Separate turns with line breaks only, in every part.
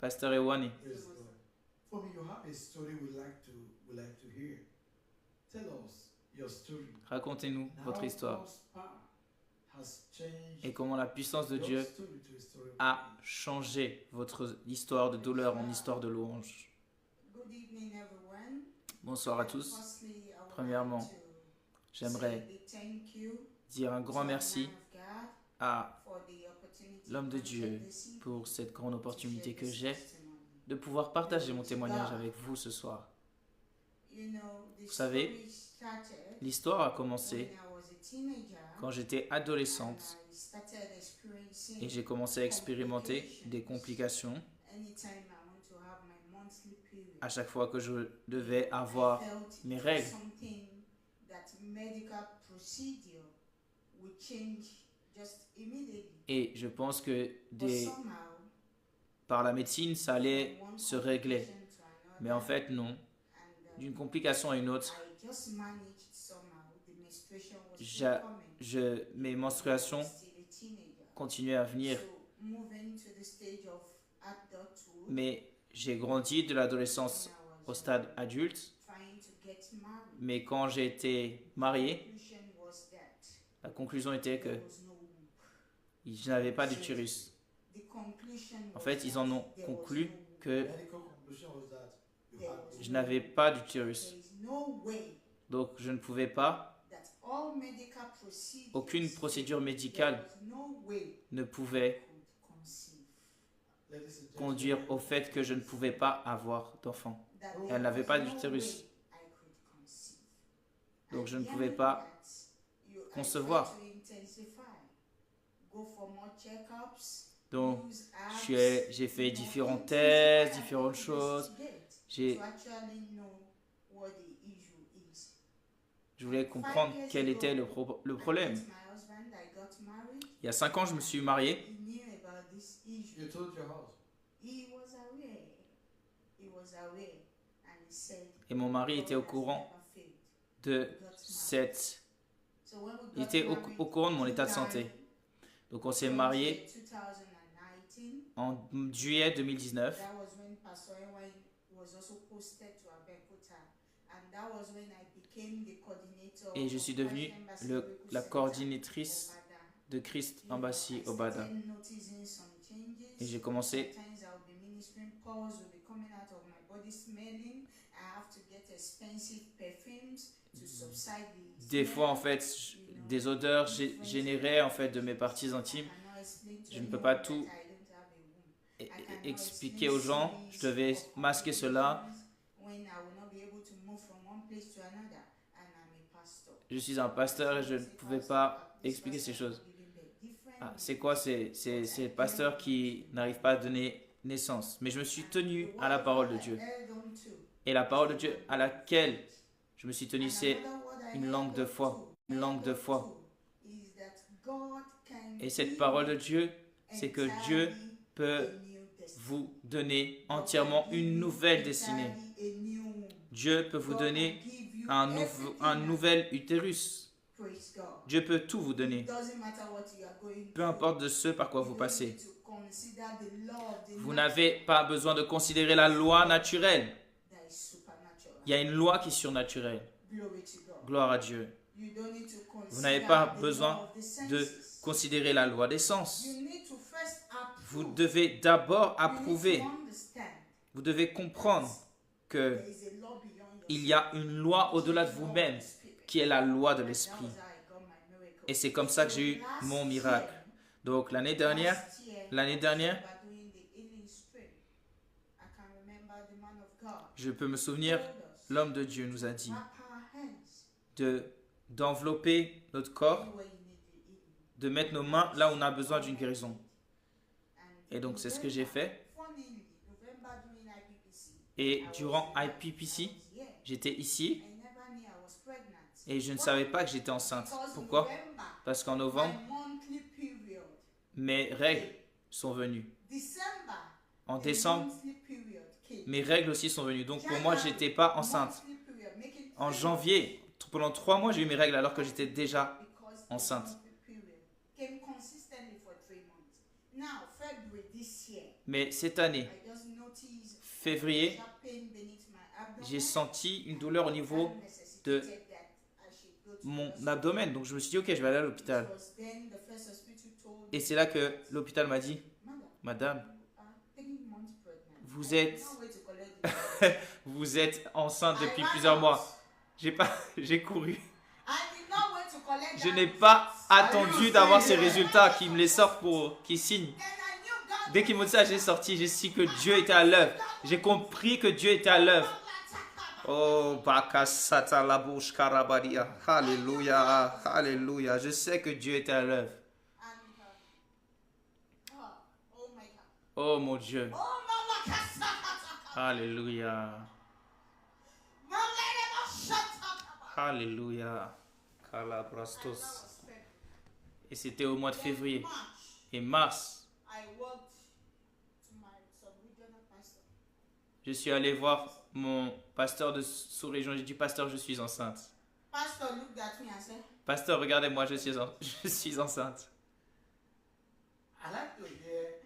Pasteur Ewane.
Praise God. For me, you have a story we like to hear. Tell us your story.
Racontez-nous
And
votre
how
histoire
God's power has changed
et comment la puissance de
your
Dieu
story to a story of
a
praise.
changé votre histoire de douleur en histoire de louange.
Good evening, everyone.
Bonsoir à tous.
Firstly, I would
Premièrement,
like to
j'aimerais
say a big thank you
dire un
to
grand
the
merci
man of God
à
for the opportunity
l'homme de
granted
Dieu
this evening
pour cette grande
to
opportunité
share
que
this
j'ai
testimony.
de pouvoir partager mon témoignage avec vous ce soir.
You know, the
Vous savez,
story started
l'histoire a
when
commencé
I was a teenager
quand j'étais adolescente
and I started experiencing
et j'ai commencé à expérimenter des complications
anytime I want to have my monthly period.
à chaque fois que je devais avoir
I felt
mes
it was
règles.
something that medical procedure would change just immediately.
Et je pense que
But somehow,
par la médecine, ça allait
from one
se régler.
complication to another,
Mais en fait, non.
and,
D'une complication à une autre,
I just managed somehow. The menstruation was still coming.
mes menstruations
Still a teenager.
continuaient à venir.
So moving to the stage of adulthood,
Mais j'ai grandi de l'adolescence
when I
au
was
stade adulte.
trying to get married,
Mais quand j'ai été marié,
conclusion was that
la conclusion était que
there was no womb.
je n'avais pas d'utérus.
The conclusion
En
was
fait, ils
that
en ont
there was
conclu
no womb.
que
Medical conclusion was that you had
je n'avais pas d'utérus.
There is no way
Donc, je ne pouvais pas,
that all medical procedures,
aucune procédure
there
médicale
was no way
ne pouvait
could conceive.
Ladies and gentlemen,
conduire au fait que je ne pouvais pas avoir d'enfant.
That
Elle
there
n'avait
was
pas
no
d'utérus.
way I could conceive.
Donc,
And
je ne
hearing
pouvais pas
that, I
concevoir.
tried to intensify. Go for more checkups,
Donc,
use apps,
j'ai fait
you know,
différents
intensify
tests,
and
différentes choses.
investigate
J'ai-
to actually know what the issue is.
Je voulais comprendre quel était le problème.
I met my husband, I got married.
Il y a 5 ans, je me suis marié.
He knew about this issue.
you told your house.
He was aware. He was aware. And he said,
Et mon mari
God
était au
has
courant
never failed.
de
We got married.
cette...
So when we
Il
got
était
married,
au courant de mon état de santé. Donc, on s'est marié
2019.
en juillet 2019.
That was when Pastor Ewan was also posted to Abeokuta. And that was when I became the coordinator
Et je suis devenue
of Christ Embassy
la
Center,
coordinatrice
Obada.
de Christ Embassy
I
Obada.
started noticing some changes.
Et j'ai commencé,
Sometimes I'll be ministering, pores will be coming out of my body smelling. I have to get expensive perfumes to subside the
des fois en
smell.
fait, des odeurs générées en fait de mes parties intimes. Je ne peux pas tout expliquer aux gens. Je devais masquer cela. Je suis un pasteur et je ne pouvais pas expliquer ces choses. Ah, c'est quoi? C'est le pasteur qui n'arrive pas à donner naissance. Mais je me suis tenu à la parole de Dieu. Et la parole de Dieu à laquelle je me suis tenu, c'est une langue de foi. Une langue de foi. Et cette parole de Dieu, c'est que Dieu peut vous donner entièrement une nouvelle destinée. Dieu peut vous donner un nouvel utérus. Dieu peut tout vous donner. Peu importe de ce par quoi vous passez. Vous n'avez pas besoin de considérer la loi naturelle. Il y a une loi qui est surnaturelle. Gloire à Dieu. Vous n'avez pas besoin de considérer la loi des sens. Vous devez d'abord approuver. Vous devez comprendre que il y a une loi au-delà de vous-même qui est la loi de l'esprit. Et c'est comme ça que j'ai eu mon miracle. Donc l'année dernière, je peux me souvenir, l'homme de Dieu nous a dit d'envelopper notre corps, de mettre nos mains là où on a besoin d'une guérison. Et donc c'est ce que j'ai fait. Et durant IPPC, j'étais ici et je ne savais pas que j'étais enceinte. Pourquoi? Parce qu'en novembre, mes règles sont venues. En décembre, mes règles aussi sont venues. Donc pour moi, je n'étais pas enceinte. En janvier, pendant 3 mois, j'ai eu mes règles alors que j'étais déjà enceinte. Mais cette année,
I just noticed
février,
sharp pain beneath my abdomen.
j'ai senti une douleur au niveau
That
de
necessitated that I should go to
mon
the hospital.
abdomen. Donc je me suis dit, ok, je vais aller à l'hôpital.
It was then the first hospital told
Et
me,
c'est là que l'hôpital m'a dit,
Madam,
Madame,
you are 3 months pregnant.
vous
I
êtes,
did not wait to collect the
vous êtes enceinte
I
depuis
ran
plusieurs
out.
mois. J'ai couru.
I did not wait to collect
Je
that
n'ai
result.
pas attendu d'avoir ces résultats qui me les sortent qui signent.
Then I knew God
Dès qu'ils m'ont dit ça, j'ai sorti, j'ai su que Dieu était à l'œuvre. J'ai compris que Dieu était à l'œuvre. Oh, Bakasata la bouche karabadia. Alléluia, alléluia. Je sais que Dieu était à l'œuvre.
Oh my God.
Oh mon Dieu.
Oh Mama Kasakata.
Alléluia,
Mama never shut up.
alléluia.
And that
Kalabrastos.
was February.
Et c'était au mois de février.
March,
Et mars,
I walked to my sub-regional pastor.
je suis allé voir mon pasteur de sous-région. J'ai dit, pasteur, je suis enceinte.
Pastor looked at me and said,
Pasteur, regardez-moi, je suis enceinte.
I like to hear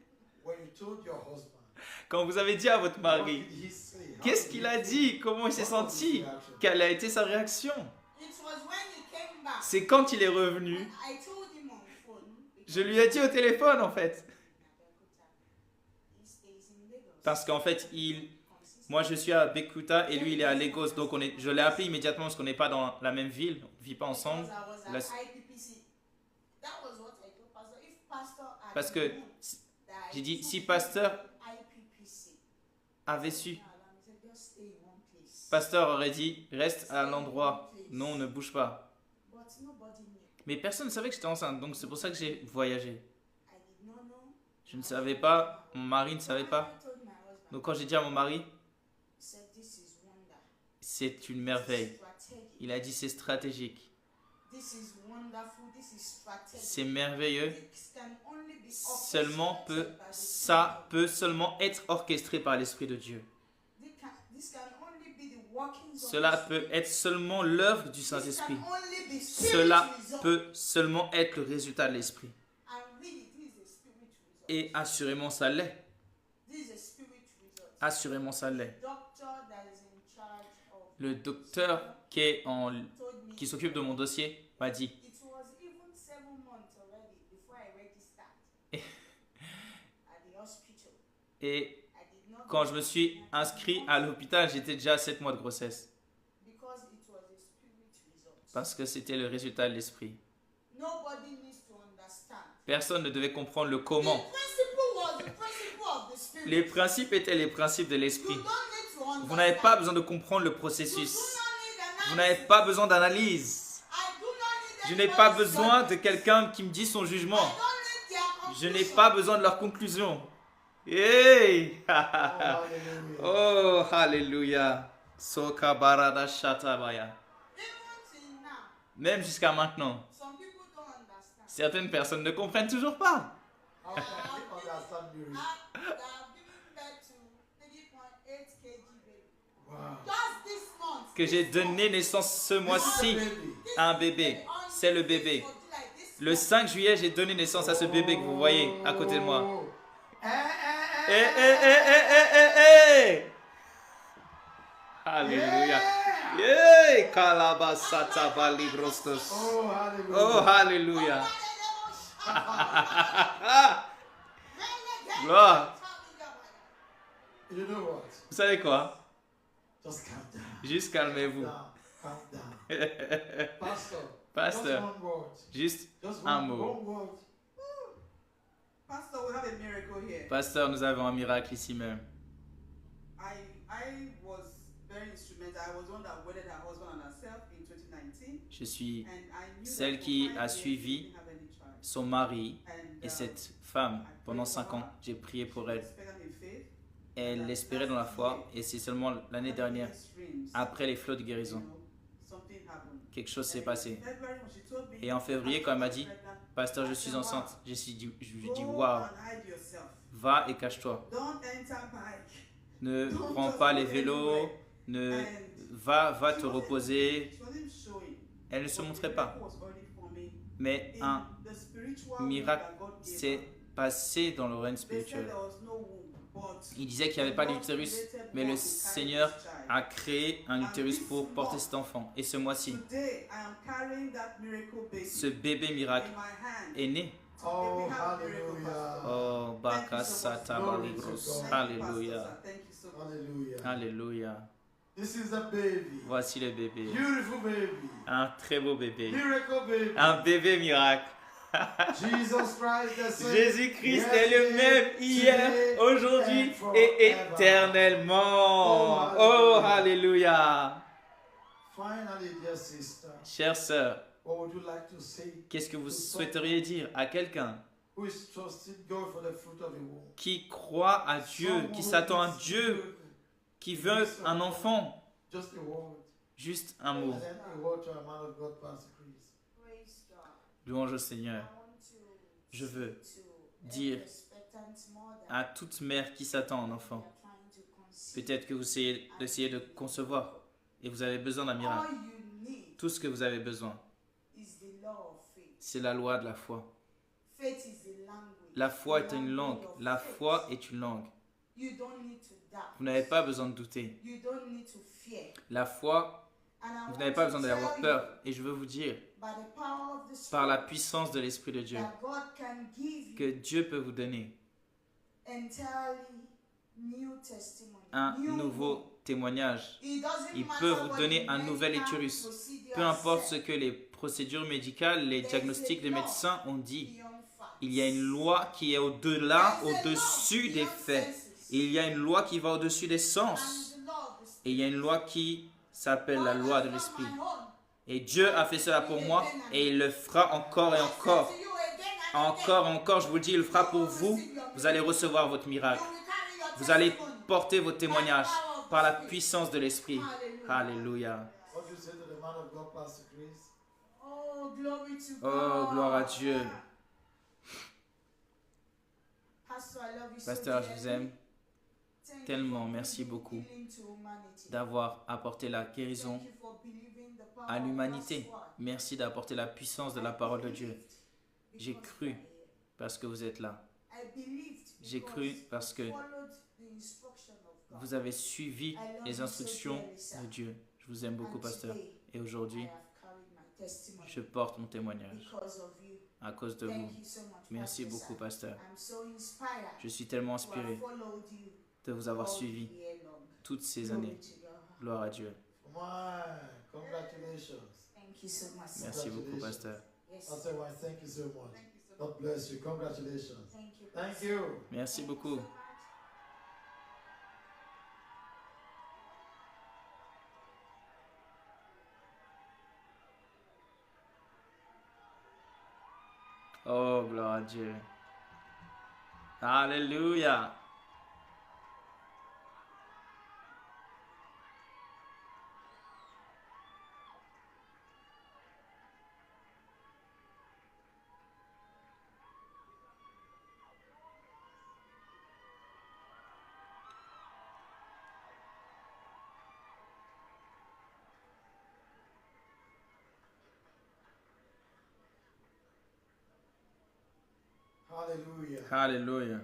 when you told your husband.
Quand vous avez dit à votre
What
mari,
did he say? How
qu'est-ce
did
qu'il
he
a
feel?
dit? Comment il s'est
What was his
senti?
reaction?
Quelle a été sa réaction?
it was when he came back.
C'est quand il est revenu.
I told him on phone.
Je lui ai dit au téléphone, en fait.
He stays in Lagos.
Parce qu'en fait, moi, je suis à Bekuta et lui, il est à Lagos. Donc, je l'ai appelé immédiatement parce qu'on n'est pas dans la même ville. On ne vit pas ensemble.
Because I was
La-
at IPPC. That was what I told Pastor. If Pastor had
Parce que
known that I
j'ai dit,
took
si
him
pasteur
to IPPC,
avait su,
he said, just stay in one place.
pasteur aurait dit, reste à l'endroit. Non, ne bouge pas.
But nobody knew.
Mais personne ne savait que j'étais enceinte. Donc, c'est pour ça que j'ai voyagé.
I did not know.
Je ne savais pas. Mon mari ne savait pas.
I told my husband.
Donc, quand j'ai dit à mon mari,
He said, this is wonder.
c'est une merveille.
Strategic.
Il a dit, c'est stratégique.
This is wonderful. This is strategic.
C'est merveilleux.
This can only be
Seulement
orchestrated by the
ça
Spirit.
peut seulement être orchestré par l'Esprit de Dieu.
This can only be the workings of
Cela
the
peut
Spirit.
être seulement l'œuvre du
This
Saint-Esprit.
can only be spirit
Cela
result.
peut seulement être le résultat de l'Esprit.
And really, this is a spirit result.
Et assurément ça l'est.
This is a spirit result.
Assurément ça l'est.
Doctor that is in charge of
Le docteur
told me
qui s'occupe de mon dossier m'a dit,
it was even 7 months already before I registered at the hospital.
et
I did not
quand je me suis inscrit à l'hôpital, j'étais déjà à 7 mois de grossesse.
because it was a spirit result.
Parce que c'était le résultat de l'Esprit.
Nobody needs to understand.
Personne ne devait comprendre le
The
comment.
principle was the principle of the spirit.
Les principes étaient les principes de
You
l'Esprit.
don't need to understand.
Vous n'avez pas besoin de comprendre le
You do
processus.
not need
Vous n'avez
analysis.
pas besoin d'analyse.
I do not need
Je n'ai pas
anybody's
besoin de
judgment.
quelqu'un qui me dit son
I
jugement.
don't need their
Je n'ai
conclusion.
pas besoin de leur conclusion. Hey!
Oh, hallelujah.
Oh, hallelujah. Soka barada shatabaya.
Even till now,
Même jusqu'à maintenant,
some people don't understand.
certaines personnes ne comprennent toujours pas.
How can we understand miracles?
They have given birth to 3.8 kg baby.
Wow.
Just this month.
Que j'ai donné naissance ce mois-ci à un bébé. C'est le bébé. Le 5 juillet, j'ai donné naissance à ce bébé que vous voyez à côté de moi. Eh, eh, eh, eh, eh, eh, eh. Alléluia. Yeah, kalabasata balibrostos.
Oh, hallelujah.
Oh, hallelujah. Gloire.
You know what?
Vous savez quoi?
Just calm down.
Juste calmez-vous.
Calm down. Pastor.
Pasteur,
Just one word.
juste
Just
un
one
mot.
word.
Pastor, we have a miracle here.
Pasteur, nous avons un miracle ici même.
I was very instrumental. I was one that wedded her husband and herself in 2019.
Je suis
And I knew
celle
that for
qui
5
a
years
suivi
she didn't have any child.
son mari
And,
et cette femme pendant 5 ans. J'ai prié pour elle. Elle espérait dans la foi et c'est seulement l'année dernière, après les flots de guérison, quelque chose s'est passé. Et en février, quand elle m'a dit, Pasteur, je suis enceinte, je lui ai dit, waouh, va et cache-toi. Ne prends pas les vélos, va te reposer. Elle ne se montrait pas. Mais un miracle s'est passé dans le règne spirituel. Il disait qu'il n'y avait pas d'utérus, mais le Seigneur a créé un utérus pour porter cet enfant. Et ce mois-ci,
Today, I am carrying that miracle baby
ce bébé miracle
in my hand.
est né.
Oh,
We have a miracle,
hallelujah.
Pastor.
Oh, Bakasata Baligros. Alléluia.
Thank you so much.
Hallelujah.
Alléluia.
This is the baby.
Voici le bébé.
Beautiful baby.
Un très beau bébé.
Miracle baby.
Un bébé miracle.
Jesus Christ, the same
Jésus-Christ est le même hier,
today,
aujourd'hui
and forever.
et éternellement. Oh, alléluia.
Finally, dear sister,
Chère sœur,
what would you like to say?
qu'est-ce que vous souhaiteriez dire à quelqu'un
Who is trusting God for the fruit of the womb?
qui croit à Dieu,
Someone
qui
who
s'attend à
needs
Dieu,
miracle.
qui veut un enfant?
Just a word.
Juste un mot.
And then a word to a man of God, Pastor Chris.
Praise God.
Louange au
I
Seigneur.
want to
Je veux
speak to
dire
every expectant mother
à toute mère qui s'attend à un enfant.
that are trying to conceive.
Peut-être que vous essayez de concevoir et vous avez besoin d'un
All
miracle.
you need
Tout ce que vous avez besoin,
is the law of faith.
c'est la loi de la foi.
Faith is a language.
La foi est
The
une langue.
language of
La
faith.
foi est une langue.
You don't need to doubt.
Vous n'avez pas besoin de douter.
You don't need to fear.
La foi,
And I
vous
want
n'avez pas
to
besoin
tell
d'avoir
you,
peur. Et je veux vous dire,
by the power of the
par la
Spirit,
puissance de l'Esprit de Dieu,
that God can give
que
you
Dieu peut vous donner
entirely new testimony.
un
new
nouveau
womb.
témoignage.
It doesn't
Il
matter
peut vous
what
donner
the
un nouvel
medical
utérus.
procedure
Peu importe ce
said,
que les procédures médicales, les diagnostics des médecins ont dit,
beyond facts.
il y a une loi qui est au-delà,
There's a law
au-dessus des
beyond
faits.
senses.
Il y a une loi qui va au-dessus des sens.
And the law of the
Et il y a une loi qui s'appelle la
God
loi
has
de
done
l'Esprit.
my own.
Et Dieu a fait cela pour moi et il le fera encore et encore.
I said to you again and
Encore et encore, je vous le dis, il le fera pour vous. Vous allez recevoir votre miracle. Vous allez porter vos témoignages par la puissance de l'Esprit. Alléluia.
What do you say to the man of God, Pastor Chris?
Oh, glory to
Oh,
God.
gloire à Dieu.
Pastor, I love you so
Pasteur, je vous
dearly.
aime
Thank you
tellement.
for
Merci
bringing
beaucoup
healing to humanity.
d'avoir apporté la guérison
Thank you for believing the power
à
of
l'humanité.
God's word.
Merci d'apporter la puissance de la parole de Dieu. J'ai
Because
cru
you are here.
parce que vous êtes là.
I believed
J'ai
because
cru parce que
you followed the instruction of God.
vous avez suivi les instructions de Dieu. Je vous aime beaucoup,
And
pasteur.
today,
Et
I
aujourd'hui,
have carried my testimony
je porte mon témoignage
because of you.
à cause de vous.
Thank you so much,
Merci
Pastor
beaucoup,
Sam.
pasteur.
I'm so inspired
Je suis tellement
to have
inspiré
followed you
de vous avoir
all
suivi
year long.
toutes ces
Glory
années.
to God.
Gloire à Dieu.
Come on. Congratulations.
Thank you so much.
Merci beaucoup, pasteur.
Yes.
Pastor Wine, thank you so much.
Thank you so much.
God bless you. Congratulations.
Thank you.
Thank
Pastor.
you.
Merci
Thank you
beaucoup.
so much.
Oh, gloire à Dieu. Alléluia.
Hallelujah.
Alléluia.